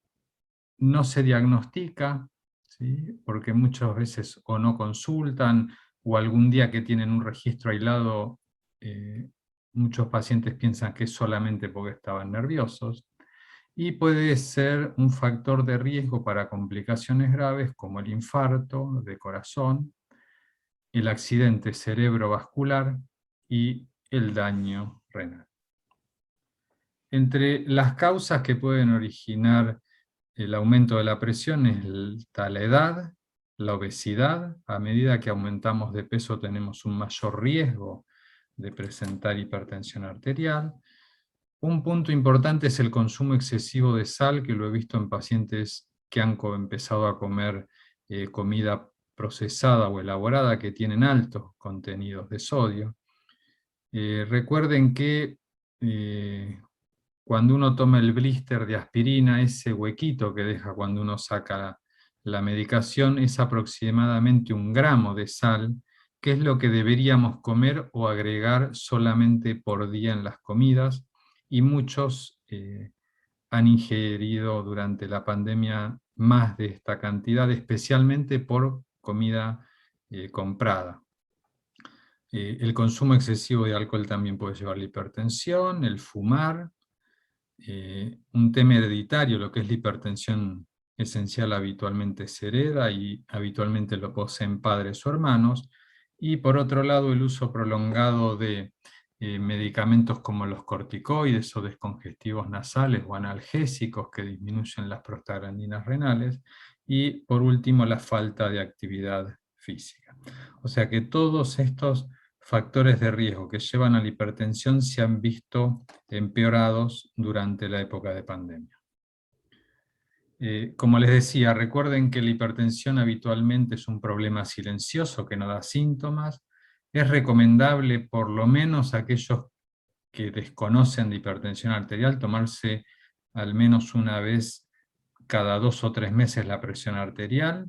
no se diagnostica, ¿sí? Porque muchas veces o no consultan, o algún día que tienen un registro aislado, muchos pacientes piensan que es solamente porque estaban nerviosos, y puede ser un factor de riesgo para complicaciones graves como el infarto de corazón, el accidente cerebrovascular y el daño renal. Entre las causas que pueden originar el aumento de la presión está la edad, la obesidad. A medida que aumentamos de peso tenemos un mayor riesgo de presentar hipertensión arterial. Un punto importante es el consumo excesivo de sal, que lo he visto en pacientes que han empezado a comer comida procesada o elaborada que tienen altos contenidos de sodio. Recuerden que cuando uno toma el blister de aspirina, ese huequito que deja cuando uno saca la medicación es aproximadamente 1 gramo de sal, que es lo que deberíamos comer o agregar solamente por día en las comidas, y muchos han ingerido durante la pandemia más de esta cantidad, especialmente por comida comprada. El consumo excesivo de alcohol también puede llevar a la hipertensión, el fumar, un tema hereditario, lo que es la hipertensión esencial habitualmente se hereda y habitualmente lo poseen padres o hermanos, y por otro lado el uso prolongado de medicamentos como los corticoides o descongestivos nasales o analgésicos que disminuyen las prostaglandinas renales, y por último la falta de actividad física. O sea que todos estos factores de riesgo que llevan a la hipertensión se han visto empeorados durante la época de pandemia. Como les decía, recuerden que la hipertensión habitualmente es un problema silencioso que no da síntomas. Es recomendable, por lo menos aquellos que desconocen de hipertensión arterial, tomarse al menos una vez cada 2 o 3 meses la presión arterial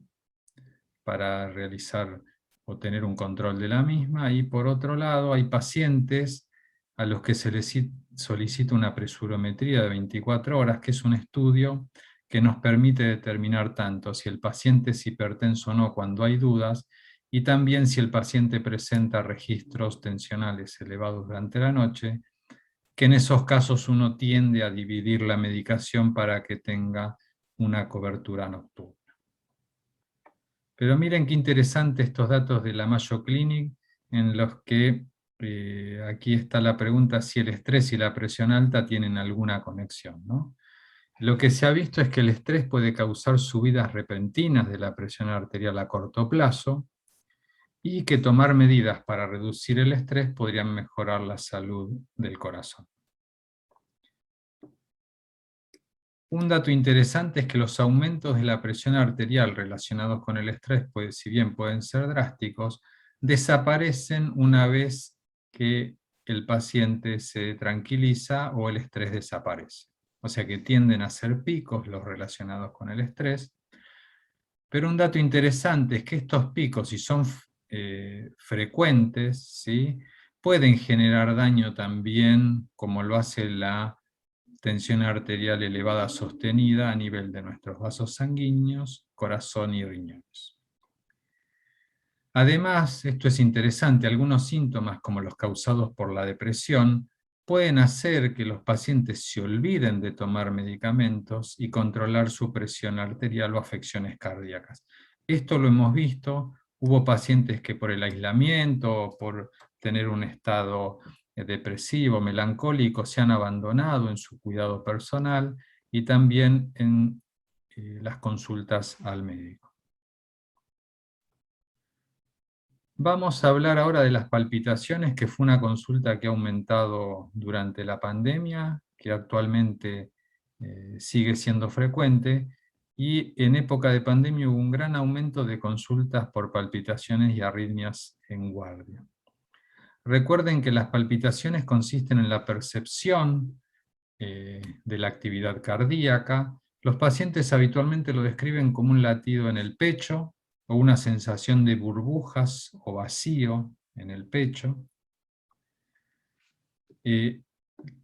para realizar o tener un control de la misma. Y por otro lado, hay pacientes a los que se les solicita una presurometría de 24 horas, que es un estudio que nos permite determinar tanto si el paciente es hipertenso o no cuando hay dudas, y también si el paciente presenta registros tensionales elevados durante la noche, que en esos casos uno tiende a dividir la medicación para que tenga una cobertura nocturna. Pero miren qué interesante estos datos de la Mayo Clinic, en los que aquí está la pregunta si el estrés y la presión alta tienen alguna conexión, ¿no? Lo que se ha visto es que el estrés puede causar subidas repentinas de la presión arterial a corto plazo, y que tomar medidas para reducir el estrés podrían mejorar la salud del corazón. Un dato interesante es que los aumentos de la presión arterial relacionados con el estrés, pues, si bien pueden ser drásticos, desaparecen una vez que el paciente se tranquiliza o el estrés desaparece. O sea que tienden a ser picos los relacionados con el estrés. Pero un dato interesante es que estos picos, si son frecuentes, ¿sí?, pueden generar daño también, como lo hace la tensión arterial elevada sostenida a nivel de nuestros vasos sanguíneos, corazón y riñones. Además, esto es interesante, algunos síntomas como los causados por la depresión pueden hacer que los pacientes se olviden de tomar medicamentos y controlar su presión arterial o afecciones cardíacas. Esto lo hemos visto, hubo pacientes que por el aislamiento o por tener un estado depresivo, melancólico, se han abandonado en su cuidado personal y también en las consultas al médico. Vamos a hablar ahora de las palpitaciones, que fue una consulta que ha aumentado durante la pandemia, que actualmente sigue siendo frecuente, y en época de pandemia hubo un gran aumento de consultas por palpitaciones y arritmias en guardia. Recuerden que las palpitaciones consisten en la percepción de la actividad cardíaca. Los pacientes habitualmente lo describen como un latido en el pecho, o una sensación de burbujas o vacío en el pecho.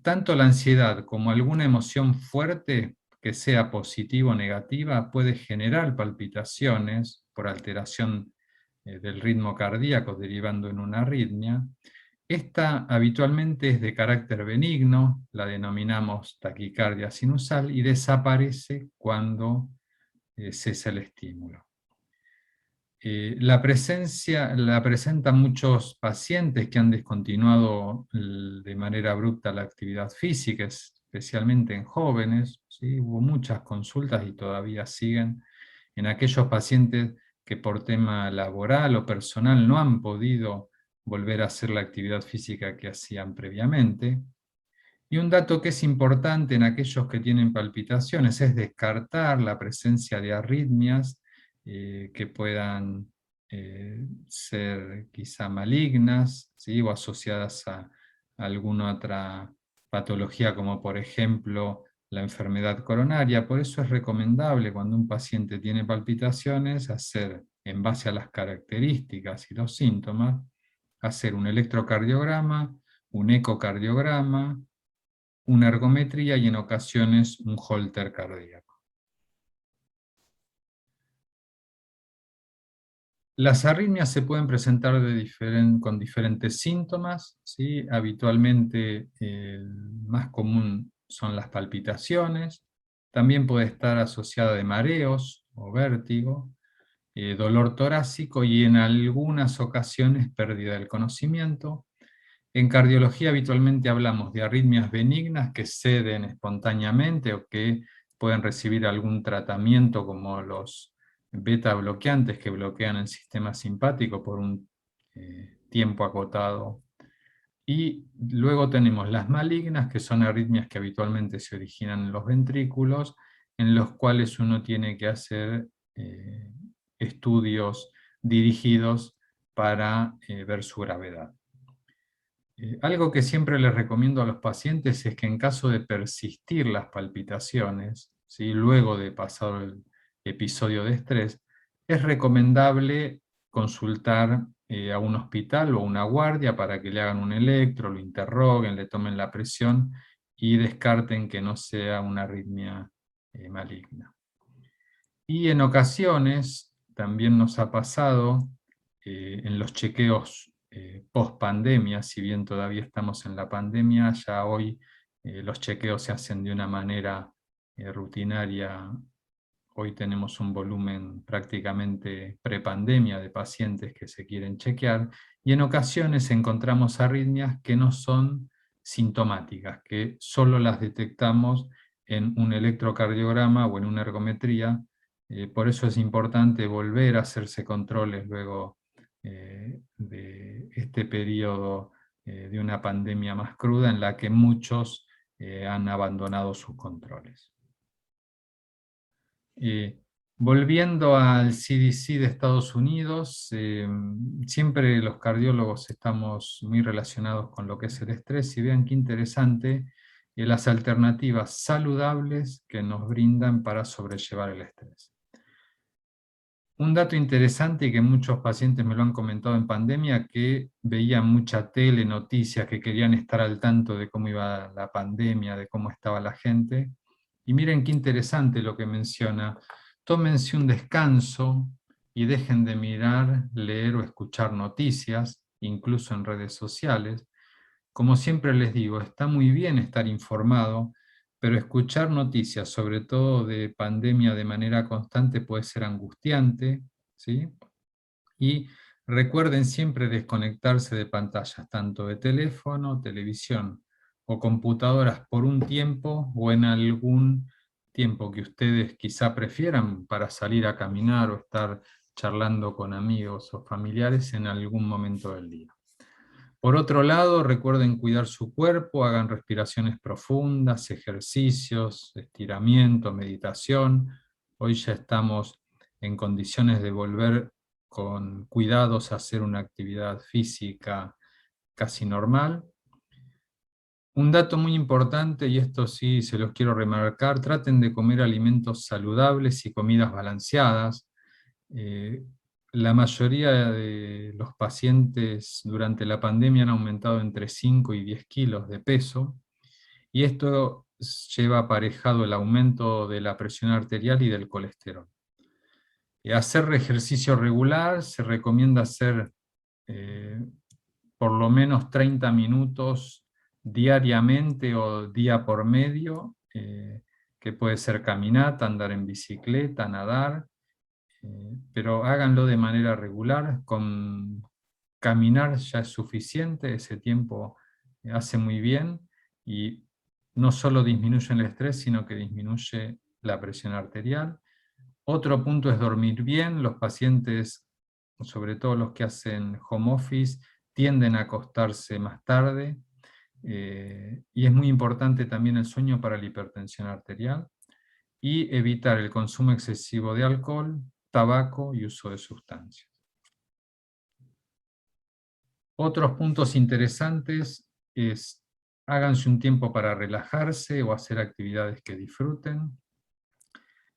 Tanto la ansiedad como alguna emoción fuerte, que sea positiva o negativa, puede generar palpitaciones por alteración del ritmo cardíaco derivando en una arritmia. Esta habitualmente es de carácter benigno, la denominamos taquicardia sinusal, y desaparece cuando cesa el estímulo. La presentan muchos pacientes que han descontinuado de manera abrupta la actividad física, especialmente en jóvenes, ¿sí? Hubo muchas consultas y todavía siguen en aquellos pacientes que por tema laboral o personal no han podido volver a hacer la actividad física que hacían previamente. Y un dato que es importante en aquellos que tienen palpitaciones es descartar la presencia de arritmias que puedan ser quizá malignas, ¿sí? O asociadas a alguna otra patología, como por ejemplo la enfermedad coronaria. Por eso es recomendable cuando un paciente tiene palpitaciones hacer, en base a las características y los síntomas, hacer un electrocardiograma, un ecocardiograma, una ergometría y en ocasiones un holter cardíaco. Las arritmias se pueden presentar con diferentes síntomas, ¿sí? Habitualmente el más común son las palpitaciones, también puede estar asociada de mareos o vértigo, dolor torácico y en algunas ocasiones pérdida del conocimiento. En cardiología habitualmente hablamos de arritmias benignas que ceden espontáneamente o que pueden recibir algún tratamiento como los beta bloqueantes que bloquean el sistema simpático por un tiempo acotado. Y luego tenemos las malignas, que son arritmias que habitualmente se originan en los ventrículos, en los cuales uno tiene que hacer estudios dirigidos para ver su gravedad. Algo que siempre les recomiendo a los pacientes es que en caso de persistir las palpitaciones, ¿sí? Luego de pasado el episodio de estrés, es recomendable consultar a un hospital o una guardia para que le hagan un electro, lo interroguen, le tomen la presión y descarten que no sea una arritmia maligna. Y en ocasiones, también nos ha pasado en los chequeos post pandemia, si bien todavía estamos en la pandemia, ya hoy los chequeos se hacen de una manera rutinaria. Hoy tenemos un volumen prácticamente prepandemia de pacientes que se quieren chequear, y en ocasiones encontramos arritmias que no son sintomáticas, que solo las detectamos en un electrocardiograma o en una ergometría. Por eso es importante volver a hacerse controles luego de este periodo de una pandemia más cruda en la que muchos han abandonado sus controles. Volviendo al CDC de Estados Unidos, siempre los cardiólogos estamos muy relacionados con lo que es el estrés, y vean qué interesante las alternativas saludables que nos brindan para sobrellevar el estrés. Un dato interesante y que muchos pacientes me lo han comentado en pandemia, que veían mucha tele, noticias, que querían estar al tanto de cómo iba la pandemia, de cómo estaba la gente. Y miren qué interesante lo que menciona. Tómense un descanso y dejen de mirar, leer o escuchar noticias, incluso en redes sociales. Como siempre les digo, está muy bien estar informado, pero escuchar noticias, sobre todo de pandemia de manera constante, puede ser angustiante, ¿sí? Y recuerden siempre desconectarse de pantallas, tanto de teléfono, televisión o computadoras por un tiempo, o en algún tiempo que ustedes quizá prefieran para salir a caminar o estar charlando con amigos o familiares en algún momento del día. Por otro lado, recuerden cuidar su cuerpo, hagan respiraciones profundas, ejercicios, estiramiento, meditación. Hoy ya estamos en condiciones de volver con cuidados a hacer una actividad física casi normal. Un dato muy importante, y esto sí se los quiero remarcar: traten de comer alimentos saludables y comidas balanceadas. La mayoría de los pacientes durante la pandemia han aumentado entre 5 y 10 kilos de peso, y esto lleva aparejado el aumento de la presión arterial y del colesterol. Hacer ejercicio regular, se recomienda hacer por lo menos 30 minutos diariamente o día por medio, que puede ser caminata, andar en bicicleta, nadar, pero háganlo de manera regular. Con caminar ya es suficiente, ese tiempo hace muy bien, y no solo disminuye el estrés, sino que disminuye la presión arterial. Otro punto es dormir bien. Los pacientes, sobre todo los que hacen home office, tienden a acostarse más tarde, y es muy importante también el sueño para la hipertensión arterial, y evitar el consumo excesivo de alcohol, tabaco y uso de sustancias. Otros puntos interesantes es: háganse un tiempo para relajarse o hacer actividades que disfruten.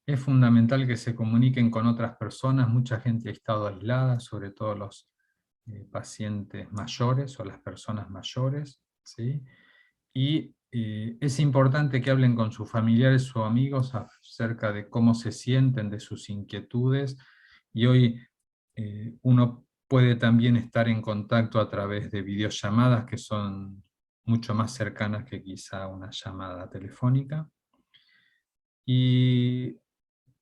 Es fundamental que se comuniquen con otras personas. Mucha gente ha estado aislada, sobre todo los pacientes mayores o las personas mayores, ¿sí? Y es importante que hablen con sus familiares o amigos acerca de cómo se sienten, de sus inquietudes, y hoy uno puede también estar en contacto a través de videollamadas que son mucho más cercanas que quizá una llamada telefónica. Y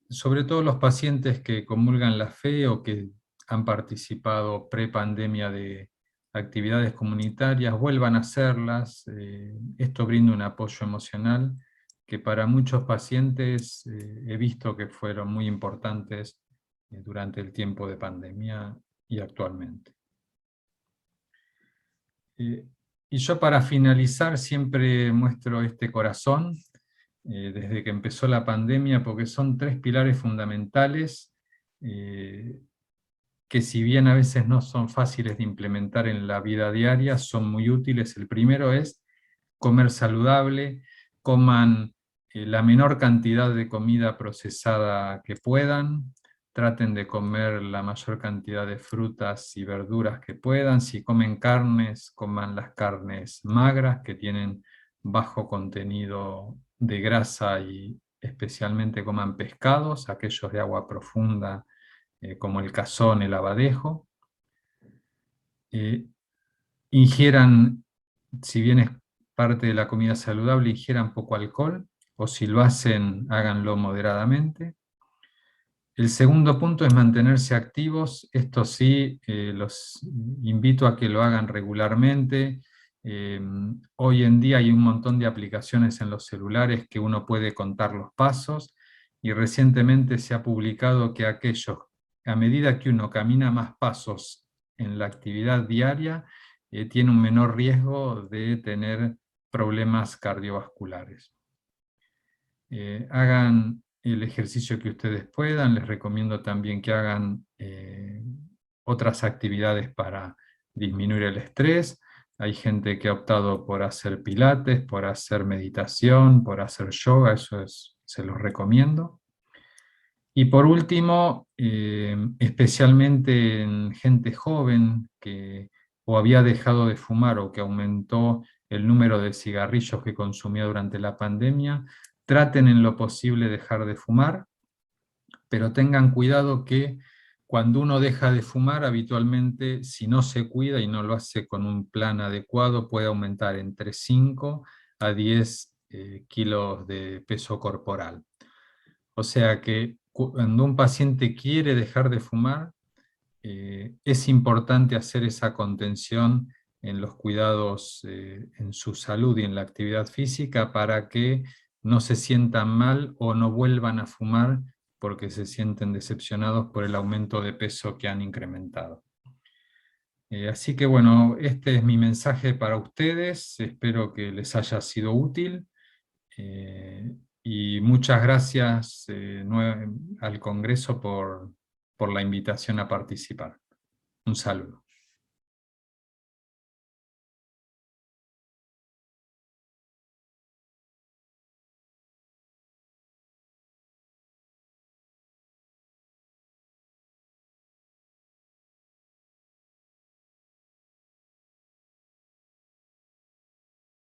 sobre todo los pacientes que comulgan la fe o que han participado pre-pandemia de actividades comunitarias, vuelvan a hacerlas. Esto brinda un apoyo emocional que para muchos pacientes he visto que fueron muy importantes durante el tiempo de pandemia y actualmente. Y yo, para finalizar, siempre muestro este corazón, desde que empezó la pandemia, porque son 3 pilares fundamentales, que si bien a veces no son fáciles de implementar en la vida diaria, son muy útiles. El primero es comer saludable. Coman la menor cantidad de comida procesada que puedan. Traten de comer la mayor cantidad de frutas y verduras que puedan. Si comen carnes, coman las carnes magras, que tienen bajo contenido de grasa, y especialmente coman pescados, aquellos de agua profunda, como el cazón, el abadejo. Ingieran, si bien es parte de la comida saludable, ingieran poco alcohol, o si lo hacen, háganlo moderadamente. El segundo punto es mantenerse activos. Esto sí, los invito a que lo hagan regularmente. Hoy en día hay un montón de aplicaciones en los celulares que uno puede contar los pasos, y recientemente se ha publicado que a medida que uno camina más pasos en la actividad diaria, tiene un menor riesgo de tener problemas cardiovasculares. Hagan el ejercicio que ustedes puedan. Les recomiendo también que hagan otras actividades para disminuir el estrés. Hay gente que ha optado por hacer pilates, por hacer meditación, por hacer yoga. Se los recomiendo. Y por último, especialmente en gente joven que o había dejado de fumar o que aumentó el número de cigarrillos que consumía durante la pandemia, traten en lo posible dejar de fumar, pero tengan cuidado que cuando uno deja de fumar, habitualmente, si no se cuida y no lo hace con un plan adecuado, puede aumentar entre 5 a 10 kilos de peso corporal. O sea que cuando un paciente quiere dejar de fumar, es importante hacer esa contención en los cuidados en su salud y en la actividad física, para que no se sientan mal o no vuelvan a fumar porque se sienten decepcionados por el aumento de peso que han incrementado. Así que bueno, este es mi mensaje para ustedes. Espero que les haya sido útil. Y muchas gracias al Congreso por la invitación a participar. Un saludo.